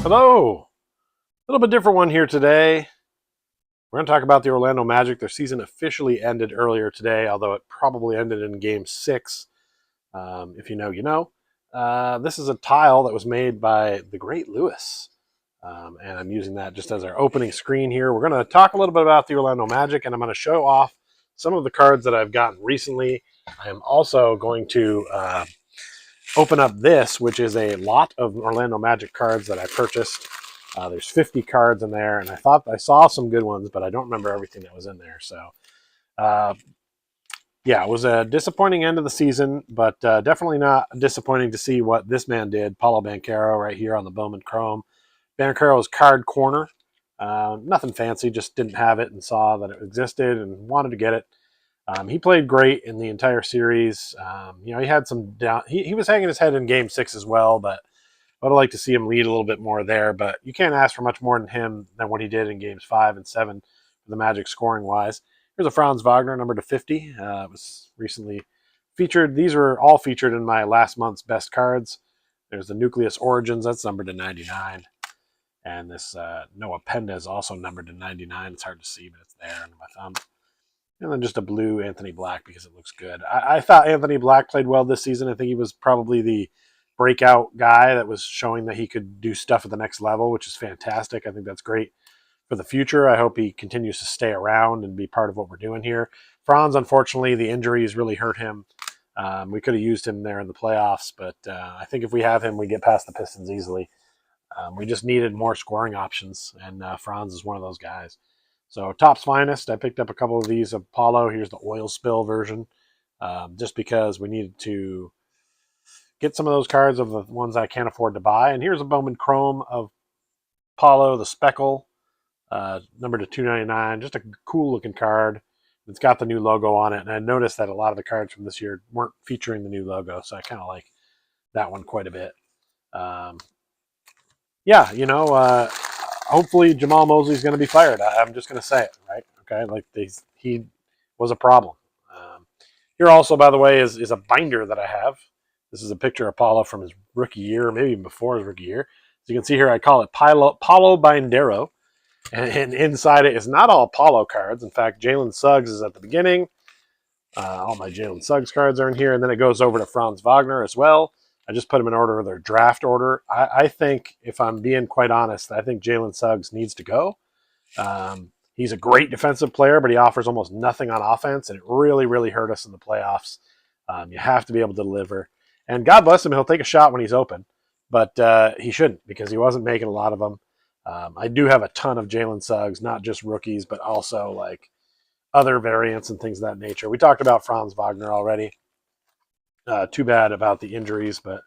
Hello. A little bit different one here today. We're going to talk about the Orlando Magic. Their season officially ended earlier today, although it probably ended in Game 6. If you know, you know. This is a tile that was made by the great Lewis. And I'm using that just as our opening screen here. We're going to talk a little bit about the Orlando Magic, and I'm going to show off some of the cards that I've gotten recently. I am also going to open up this, which is a lot of Orlando Magic cards that I purchased. There's 50 cards in there, and I thought I saw some good ones, but I don't remember everything that was in there. So, yeah, it was a disappointing end of the season, but definitely not disappointing to see what this man did. Paulo Banchero right here on the Bowman Chrome. Banchero's card corner. Nothing fancy, just didn't have it and saw that it existed and wanted to get it. He played great in the entire series. He had some down. He was hanging his head in Game 6 as well, but I would like to see him lead a little bit more there. But you can't ask for much more than him than what he did in Games 5 and 7 for the Magic scoring-wise. Here's a Franz Wagner, number to 50. It was recently featured. These were all featured in my last month's best cards. There's the Nucleus Origins. That's numbered to 99. And this Noah Pendez also numbered to 99. It's hard to see, but it's there under my thumb. And then just a blue Anthony Black because it looks good. I thought Anthony Black played well this season. I think he was probably the breakout guy that was showing that he could do stuff at the next level, which is fantastic. I think that's great for the future. I hope he continues to stay around and be part of what we're doing here. Franz, unfortunately, the injuries really hurt him. We could have used him there in the playoffs, but I think if we have him, we get past the Pistons easily. We just needed more scoring options, and Franz is one of those guys. So Topps Finest, I picked up a couple of these of Paulo. Here's the oil spill version, just because we needed to get some of those cards of the ones I can't afford to buy. And here's a Bowman Chrome of Paulo, the Speckle, number to 299. Just a cool looking card. It's got the new logo on it, and I noticed that a lot of the cards from this year weren't featuring the new logo, so I kind of like that one quite a bit. Hopefully Jamal Mosley's going to be fired. I'm just going to say it, right? Okay, he was a problem. Here also, by the way, is a binder that I have. This is a picture of Paulo from his rookie year, maybe even before his rookie year. So you can see here, I call it Paulo Bindero. And inside it is not all Paulo cards. In fact, Jalen Suggs is at the beginning. All my Jalen Suggs cards are in here. And then it goes over to Franz Wagner as well. I just put them in order of their draft order. I think, if I'm being quite honest, I think Jalen Suggs needs to go. He's a great defensive player, but he offers almost nothing on offense, and it really, really hurt us in the playoffs. You have to be able to deliver. And God bless him, he'll take a shot when he's open, but he shouldn't because he wasn't making a lot of them. I do have a ton of Jalen Suggs, not just rookies, but also like other variants and things of that nature. We talked about Franz Wagner already. Too bad about the injuries, but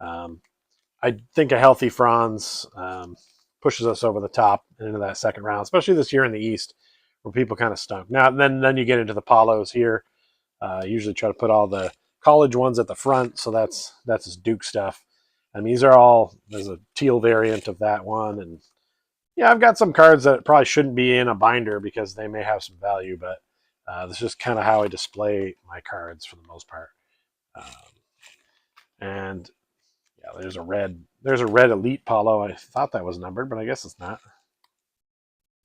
I think a healthy Franz pushes us over the top and into that second round, especially this year in the East, where people kind of stunk. Now, then you get into the Paulos here. Usually try to put all the college ones at the front, so that's his Duke stuff. I mean, there's a teal variant of that one, and yeah, I've got some cards that probably shouldn't be in a binder because they may have some value, but this is just kind of how I display my cards for the most part. And yeah, there's a red Elite Paulo. I thought that was numbered, but I guess it's not.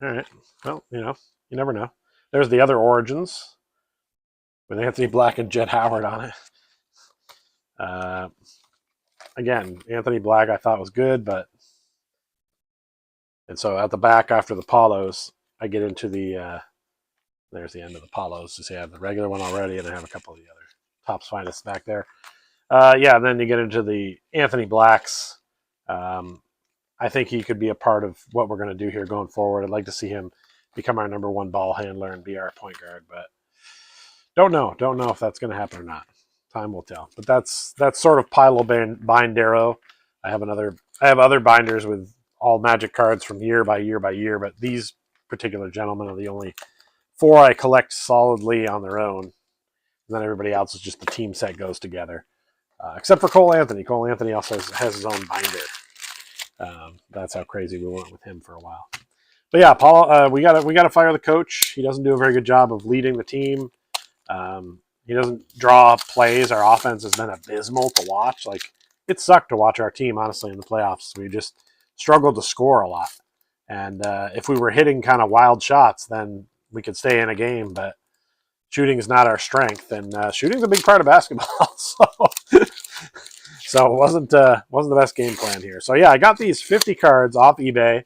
All right. Well, you never know. There's the other Origins with Anthony Black and Jet Howard on it. Again, Anthony Black I thought was good, and so at the back after the Paulos, I get into the there's the end of the Paulos. So I have the regular one already, and I have a couple of the other Topps Finest back there. And then you get into the Anthony Blacks. I think he could be a part of what we're going to do here going forward. I'd like to see him become our number one ball handler and be our point guard, but don't know if that's going to happen or not. Time will tell. But that's sort of Paulo Bindero. I have other binders with all Magic cards from year by year by year, but these particular gentlemen are the only 4 I collect solidly on their own. And then everybody else is just the team set goes together. Except for Cole Anthony. Cole Anthony also has his own binder. That's how crazy we went with him for a while. But yeah, Paul, we gotta fire the coach. He doesn't do a very good job of leading the team. He doesn't draw plays. Our offense has been abysmal to watch. Like, it sucked to watch our team, honestly, in the playoffs. struggled to score a lot. And if we were hitting kind of wild shots, then we could stay in a game. But shooting is not our strength, and shooting's a big part of basketball. So it wasn't the best game plan here. So yeah, I got these 50 cards off eBay.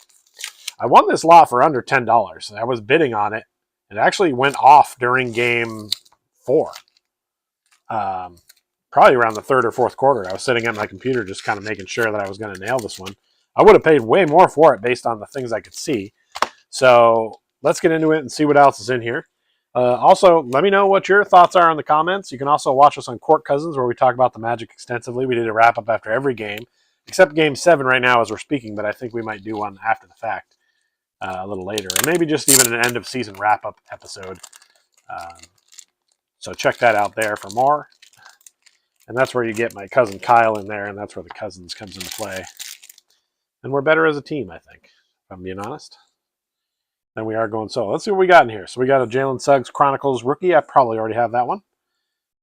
I won this lot for under $10. I was bidding on it. It actually went off during game 4. Probably around the third or fourth quarter. I was sitting at my computer just kind of making sure that I was going to nail this one. I would have paid way more for it based on the things I could see. So let's get into it and see what else is in here. Also, let me know what your thoughts are in the comments. You can also watch us on Court Cousins, where we talk about the Magic extensively. We did a wrap-up after every game, except Game 7 right now as we're speaking, but I think we might do one after the fact a little later, or maybe just even an end-of-season wrap-up episode. So check that out there for more. And that's where you get my cousin Kyle in there, and that's where the Cousins comes into play. And we're better as a team, I think, if I'm being honest. And we are going solo. Let's see what we got in here. So we got a Jalen Suggs Chronicles rookie. I probably already have that one.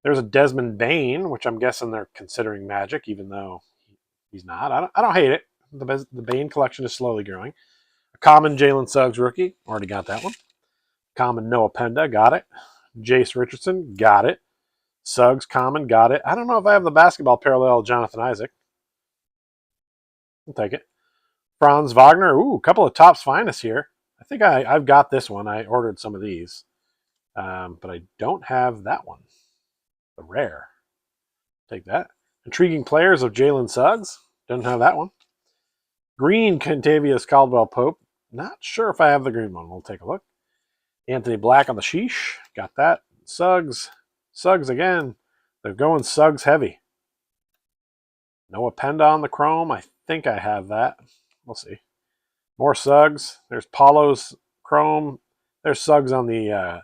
There's a Desmond Bane, which I'm guessing they're considering Magic, even though he's not. I don't hate it. The Bane collection is slowly growing. A common Jalen Suggs rookie. Already got that one. Common Noah Penda. Got it. Jace Richardson. Got it. Suggs common. Got it. I don't know if I have the basketball parallel of Jonathan Isaac. I'll take it. Franz Wagner. Ooh, a couple of Topps Finest here. I think I've got this one. I ordered some of these. But I don't have that one. The rare. Take that. Intriguing Players of Jalen Suggs. Don't have that one. Green Kentavious Caldwell Pope. Not sure if I have the green one. We'll take a look. Anthony Black on the sheesh. Got that. Suggs. Suggs again. They're going Suggs heavy. Noah Penda on the chrome. I think I have that. We'll see. More Suggs. There's Paulo's chrome. There's Suggs on the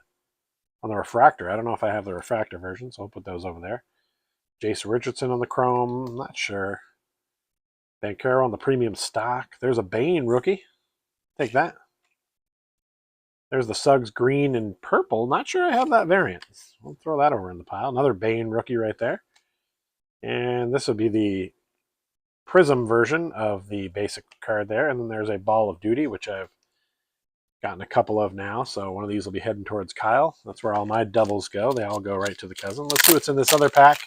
refractor. I don't know if I have the refractor version, so I'll put those over there. Jason Richardson on the chrome. I'm not sure. Banchero on the premium stock. There's a Bane rookie. Take that. There's the Suggs green and purple. Not sure I have that variant. We'll throw that over in the pile. Another Bane rookie right there. And this would be the Prism version of the basic card there. And then there's a Ball of Duty, which I've gotten a couple of now. So one of these will be heading towards Kyle. That's where all my doubles go. They all go right to the cousin. Let's see what's in this other pack.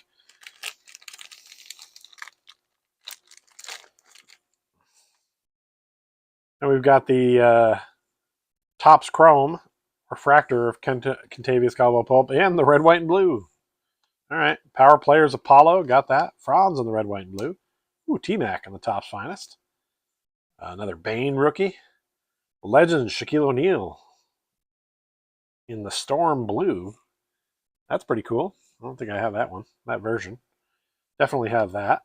And we've got the Topps Chrome refractor of Kentavious Caldwell Pope and the red, white, and blue. All right. Power Players Apollo. Got that. Franz on the red, white, and blue. Ooh, T-Mac on the Topps Finest. Another Bane rookie. Legends Shaquille O'Neal in the Storm Blue. That's pretty cool. I don't think I have that one, that version. Definitely have that.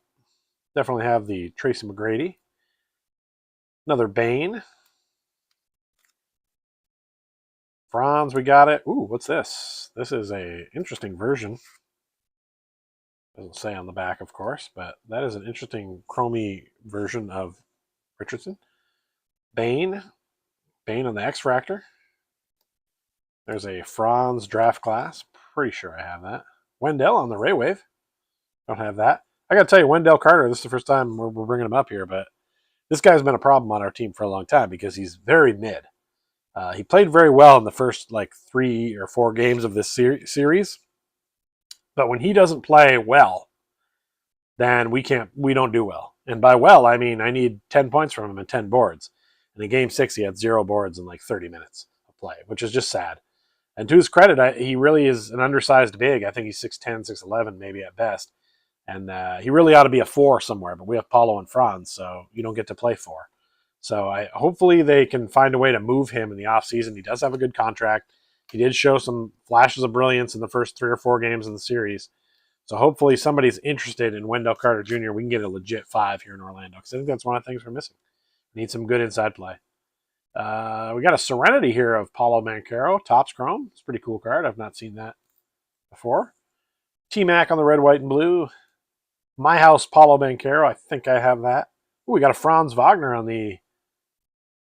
Definitely have the Tracy McGrady. Another Bane. Franz, we got it. Ooh, what's this? This is a interesting version. Doesn't say on the back, of course, but that is an interesting chromey version of Richardson. Bane. Bane on the X-Fractor. There's a Franz draft class. Pretty sure I have that. Wendell on the Ray Wave. Don't have that. I got to tell you, Wendell Carter, this is the first time we're bringing him up here, but this guy's been a problem on our team for a long time because he's very mid. He played very well in the first 3 or 4 games of this series, but when he doesn't play well, then we don't do well. And by well, I mean I need 10 points from him and 10 boards. And in Game 6, he had 0 boards in 30 minutes of play, which is just sad. And to his credit, he really is an undersized big. I think he's 6'10", 6'11", maybe at best. And he really ought to be a 4 somewhere, but we have Paulo and Franz, so you don't get to play 4. So hopefully they can find a way to move him in the offseason. He does have a good contract. He did show some flashes of brilliance in the first 3 or 4 games in the series. So hopefully somebody's interested in Wendell Carter Jr. We can get a legit 5 here in Orlando, because I think that's one of the things we're missing. Need some good inside play. We got a Serenity here of Paulo Banchero, Topps Chrome. It's a pretty cool card. I've not seen that before. T-Mac on the red, white, and blue. My House Paulo Banchero. I think I have that. Ooh, we got a Franz Wagner on the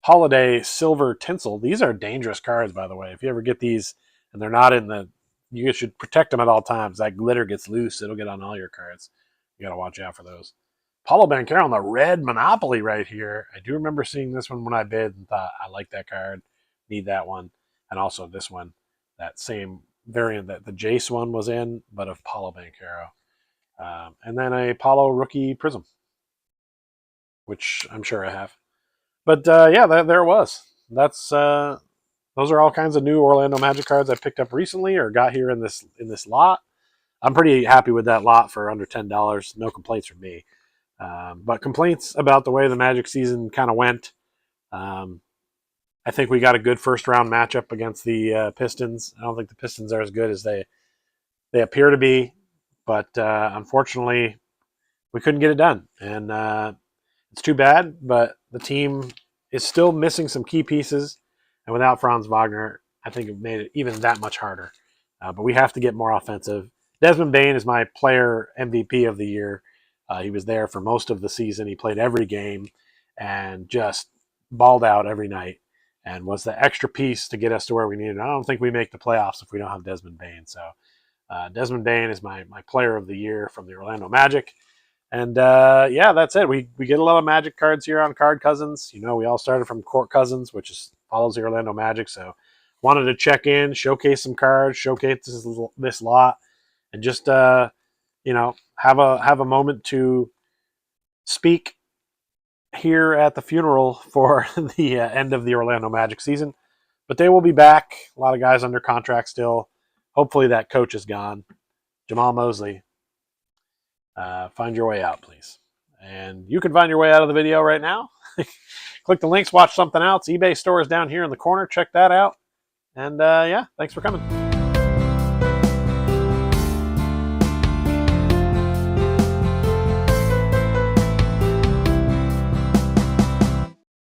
Holiday Silver Tinsel. These are dangerous cards, by the way. If you ever get these and they're not in the... You should protect them at all times. That glitter gets loose. It'll get on all your cards. You got to watch out for those. Paulo Banchero on the red Monopoly right here. I do remember seeing this one when I bid and thought, I like that card, need that one. And also this one, that same variant that the Jace one was in, but of Paulo Banchero. And then a Paulo rookie Prism, which I'm sure I have. But yeah, there it was. Those are all kinds of new Orlando Magic cards I picked up recently or got here in this lot. I'm pretty happy with that lot for under $10. No complaints from me. But complaints about the way the Magic season kind of went. I think we got a good first round matchup against the Pistons. I don't think the Pistons are as good as they appear to be, but unfortunately, we couldn't get it done, and it's too bad. But the team is still missing some key pieces, and without Franz Wagner, I think it made it even that much harder. But we have to get more offensive. Desmond Bane is my player MVP of the year. He was there for most of the season. He played every game and just balled out every night and was the extra piece to get us to where we needed. I don't think we make the playoffs if we don't have Desmond Bane. So Desmond Bane is my player of the year from the Orlando Magic. And yeah, that's it. We get a lot of Magic cards here on Card Cousins. You know, we all started from Court Cousins, which follows the Orlando Magic. So wanted to check in, showcase some cards, showcase this lot, and just you know, have a moment to speak here at the funeral for the end of the Orlando Magic season. But they will be back. A lot of guys under contract still. Hopefully that coach is gone. Jamal Mosley, find your way out, please. And you can find your way out of the video right now. Click the links, watch something else. eBay store is down here in the corner. Check that out. And yeah, thanks for coming.